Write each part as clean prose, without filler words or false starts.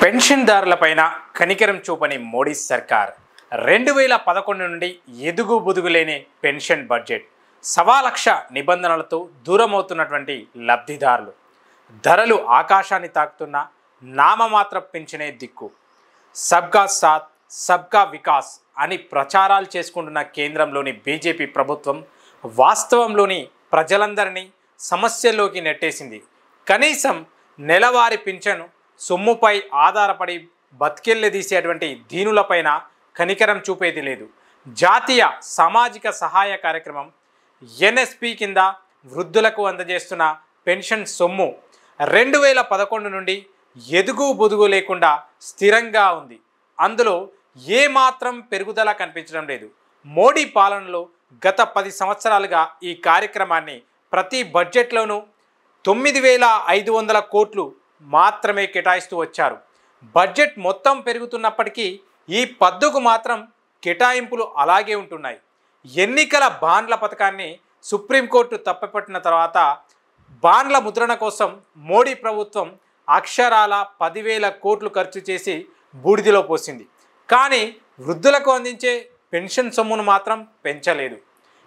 పెన్షన్దారులపైన కనికరం చూపని మోడీ సర్కార్ 2011 నుండి ఎదుగు బుదుగు లేని పెన్షన్ బడ్జెట్ సవాలక్ష నిబంధనలతో దూరమవుతున్నటువంటి లబ్ధిదారులు ధరలు ఆకాశాన్ని తాకుతున్న నామమాత్ర పెన్షనే దిక్కు సబ్కా సాత్ సబ్కా వికాస్ అని ప్రచారాలు చేసుకుంటున్న కేంద్రంలోని బీజేపీ ప్రభుత్వం వాస్తవంలోని ప్రజలందరినీ సమస్యల్లోకి నెట్టేసింది. కనీసం నెలవారీ పింఛను సొమ్ముపై ఆధారపడి బతికెళ్ళదీసేటువంటి దీనులపైన కనికరం చూపేది లేదు. జాతీయ సామాజిక సహాయ కార్యక్రమం ఎన్ఎస్పి కింద వృద్ధులకు అందజేస్తున్న పెన్షన్ సొమ్ము 2011 నుండి ఎదుగు బొదుగు లేకుండా స్థిరంగా ఉంది. అందులో ఏమాత్రం పెరుగుదల కనిపించడం లేదు. మోడీ పాలనలో గత 10 సంవత్సరాలుగా ఈ కార్యక్రమాన్ని ప్రతి బడ్జెట్లోనూ 9,500 కోట్లు మాత్రమే కేటాయిస్తూ వచ్చారు. బడ్జెట్ మొత్తం పెరుగుతున్నప్పటికీ ఈ పద్దుకు మాత్రం కేటాయింపులు అలాగే ఉంటున్నాయి. ఎన్నికల బాండ్ల పథకాన్ని సుప్రీంకోర్టు తప్పుపట్టిన తర్వాత బాండ్ల ముద్రణ కోసం మోడీ ప్రభుత్వం అక్షరాల 10,000 కోట్లు ఖర్చు చేసి బూడిదిలో పోసింది. కానీ వృద్ధులకు అందించే పెన్షన్ సొమ్మును మాత్రం పెంచలేదు.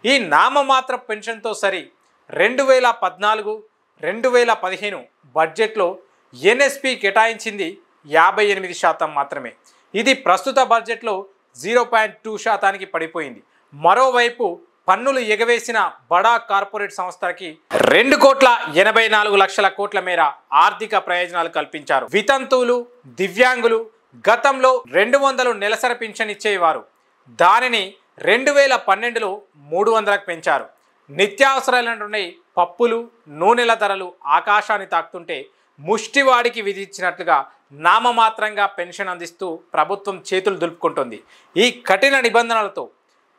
ఈ నామమాత్ర పెన్షన్తో సరి 2014-2015 బడ్జెట్లో ఎన్ఎస్పి కేటాయించింది 58% మాత్రమే. ఇది ప్రస్తుత బడ్జెట్లో 0.2% పడిపోయింది. మరోవైపు పన్నులు ఎగవేసిన బడా కార్పొరేట్ సంస్థలకి 2,84,00,000 కోట్ల మేర ఆర్థిక ప్రయోజనాలు కల్పించారు. వితంతువులు, దివ్యాంగులు గతంలో 200 నెలసరి పింఛన్ ఇచ్చేవారు. దానిని 2012లో 300కు పెంచారు. నిత్యావసరాలైనటువంటి పప్పులు, నూనెల ధరలు ఆకాశాన్ని తాకుతుంటే ముష్టివాడికి విధించినట్లుగా నామమాత్రంగా పెన్షన్ అందిస్తూ ప్రభుత్వం చేతులు దులుపుకుంటుంది. ఈ కఠిన నిబంధనలతో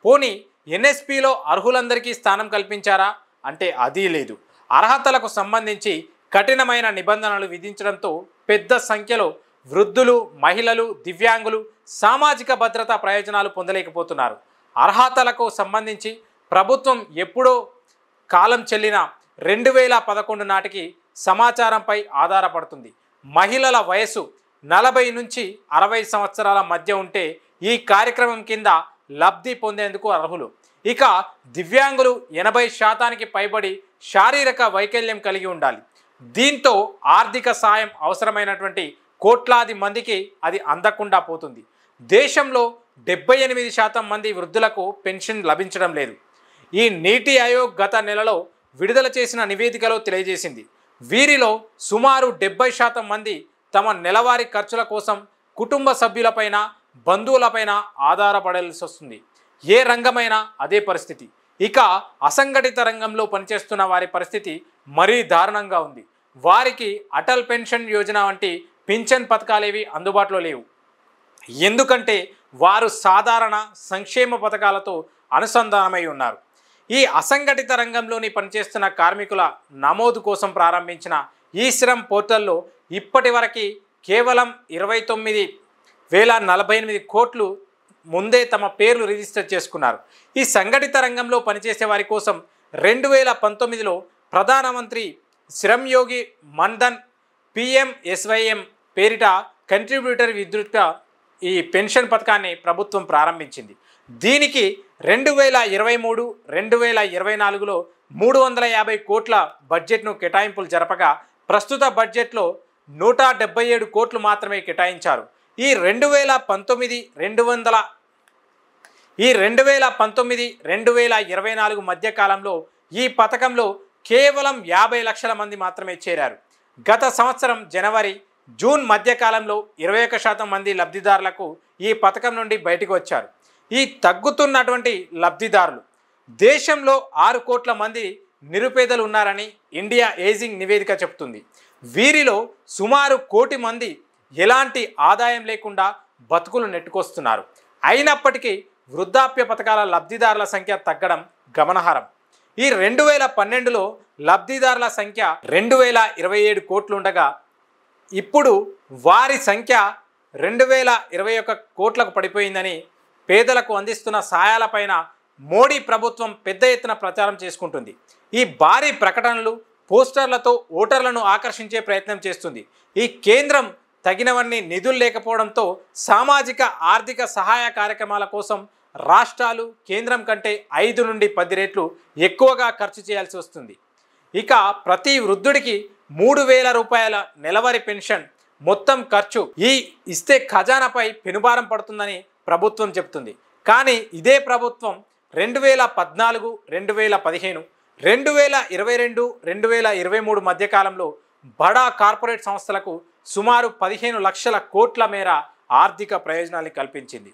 పోనీ ఎన్ఎస్పిలో అర్హులందరికీ స్థానం కల్పించారా అంటే అది లేదు. అర్హతలకు సంబంధించి కఠినమైన నిబంధనలు విధించడంతో పెద్ద సంఖ్యలో వృద్ధులు, మహిళలు, దివ్యాంగులు సామాజిక భద్రతా ప్రయోజనాలు పొందలేకపోతున్నారు. అర్హతలకు సంబంధించి ప్రభుత్వం ఎప్పుడో కాలం చెల్లిన 2011 నాటికి సమాచారంపై ఆధారపడుతుంది. మహిళల వయసు 40 నుంచి 60 సంవత్సరాల మధ్య ఉంటే ఈ కార్యక్రమం కింద లబ్ధి పొందేందుకు అర్హులు. ఇక దివ్యాంగులు 80% పైబడి శారీరక వైకల్యం కలిగి ఉండాలి. దీంతో ఆర్థిక సాయం అవసరమైనటువంటి కోట్లాది మందికి అది అందకుండా పోతుంది. దేశంలో 78% మంది వృద్ధులకు పెన్షన్ లభించడం లేదు. ఈ నీతి ఆయోగ్ గత నెలలో విడుదల చేసిన నివేదికలో తెలియజేసింది. వీరిలో సుమారు 70% మంది తమ నెలవారీ ఖర్చుల కోసం కుటుంబ సభ్యులపైన, బంధువులపైన ఆధారపడాల్సి వస్తుంది. ఏ రంగమైనా అదే పరిస్థితి. ఇక అసంఘటిత రంగంలో పనిచేస్తున్న వారి పరిస్థితి మరీ దారుణంగా ఉంది. వారికి అటల్ పెన్షన్ యోజన వంటి పింఛన్ పథకాలేవి అందుబాటులో లేవు. ఎందుకంటే వారు సాధారణ సంక్షేమ పథకాలతో అనుసంధానమై ఉన్నారు. ఈ అసంఘటిత రంగంలోని పనిచేస్తున్న కార్మికుల నమోదు కోసం ప్రారంభించిన ఈ శ్రమ్ పోర్టల్లో ఇప్పటి వరకు కేవలం 29,048 కోట్లు ముందే తమ పేర్లు రిజిస్టర్ చేసుకున్నారు. ఈ సంఘటిత రంగంలో పనిచేసే వారి కోసం 2019లో ప్రధానమంత్రి శ్రమ్ యోగి మన్ధన్ PMSYM పేరిట కంట్రిబ్యూటర్ విద్యుత్ ఈ పెన్షన్ పథకాన్ని ప్రభుత్వం ప్రారంభించింది. దీనికి 2023-2024లో 350 కోట్ల బడ్జెట్ను కేటాయింపులు జరపగా ప్రస్తుత బడ్జెట్లో 177 కోట్లు మాత్రమే కేటాయించారు. ఈ 2019-2024 మధ్య కాలంలో ఈ పథకంలో కేవలం 50 లక్షల మంది మాత్రమే చేరారు. గత సంవత్సరం జనవరి-జూన్ మధ్యకాలంలో 21% మంది లబ్ధిదారులకు ఈ పథకం నుండి బయటకు వచ్చారు. ఈ తగ్గుతున్నటువంటి లబ్ధిదారులు దేశంలో 6 కోట్ల మంది నిరుపేదలు ఉన్నారని ఇండియా ఏజింగ్ నివేదిక చెబుతుంది. వీరిలో సుమారు 1 కోటి మంది ఎలాంటి ఆదాయం లేకుండా బతుకులు నెట్టుకొస్తున్నారు. అయినప్పటికీ వృద్ధాప్య పథకాల లబ్ధిదారుల సంఖ్య తగ్గడం గమనార్హం. ఈ 2012లో లబ్ధిదారుల సంఖ్య 2,027 కోట్లు ఉండగా ఇప్పుడు వారి సంఖ్య 2,021 కోట్లకు పడిపోయిందని పేదలకు అందిస్తున్న సాయాలపైన మోడీ ప్రభుత్వం పెద్ద ఎత్తున ప్రచారం చేసుకుంటుంది. ఈ భారీ ప్రకటనలు పోస్టర్లతో ఓటర్లను ఆకర్షించే ప్రయత్నం చేస్తుంది. ఈ కేంద్రం తగినవన్నీ నిధులు లేకపోవడంతో సామాజిక ఆర్థిక సహాయ కార్యక్రమాల కోసం రాష్ట్రాలు కేంద్రం కంటే 5 నుండి 10 రెట్లు ఎక్కువగా ఖర్చు చేయాల్సి వస్తుంది. ఇక ప్రతి వృద్ధుడికి 3,000 రూపాయల నెలవారీ పెన్షన్ మొత్తం ఖర్చు ఇస్తే ఖజానాపై పెనుభారం పడుతుందని ప్రభుత్వం చెబుతుంది. కానీ ఇదే ప్రభుత్వం 2014, 2015, 2022, 2023 మధ్యకాలంలో బడా కార్పొరేట్ సంస్థలకు సుమారు 15 లక్షల కోట్ల మేర ఆర్థిక ప్రయోజనాన్ని కల్పించింది.